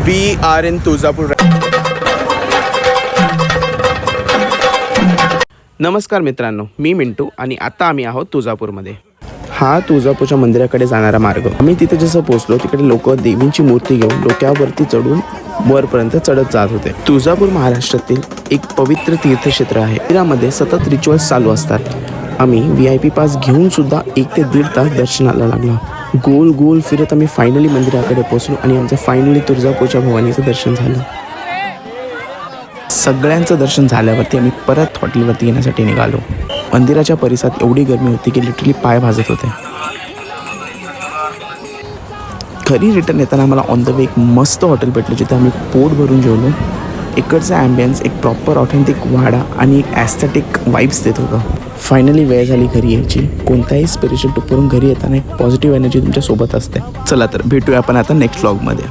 We are in Tuljapur. नमस्कार मित्रांनो, मी मिंटू आणि आता आम्ही आहोत तुळजापूरमध्ये. हा तुळजापूरच्या मंदिराकडे जाणारा मार्ग. आम्ही तिथे जसं पोहोचलो तिकडे लोक देवींची मूर्ती घेऊन डोक्यावरती चढून वरपर्यंत चढत जात होते. तुळजापूर महाराष्ट्रातील एक पवित्र तीर्थक्षेत्र आहे. मंदिरामध्ये सतत रिच्युअल्स चालू असतात. आम्ही VIP पास घेऊन सुद्धा 1 ते 1.5 तास दर्शनाला लागलो. गोल गोल फिरत आम्ही फायनली मंदिराकडे पोहोचलो आणि आमचं फायनली तुळजापूरच्या भवानीचं दर्शन झालं. सगळ्यांचं दर्शन झाल्यावरती आम्ही परत हॉटेलवरती येण्यासाठी निघालो. मंदिराच्या परिसरात एवढी गरमी होती की लिटरली पाय भाजत होते. घरी रिटर्न येताना आम्हाला ऑन द वे एक मस्त हॉटेल भेटलं जिथे आम्ही पोट भरून जेवलो. इकडचा ॲम्बियन्स एक प्रॉपर ऑथेंटिक वाडा आणि एक ॲस्थेटिक वाईब्स देत होतं. फायनली वेळ झाली घरी यायची. कोणत्याही स्पिरिच्युअल ट्रिपवरून घरी येताना एक पॉझिटिव्ह एनर्जी तुमच्या सोबत असते. चला तर भेटूया आपण आता नेक्स्ट व्लॉगमध्ये.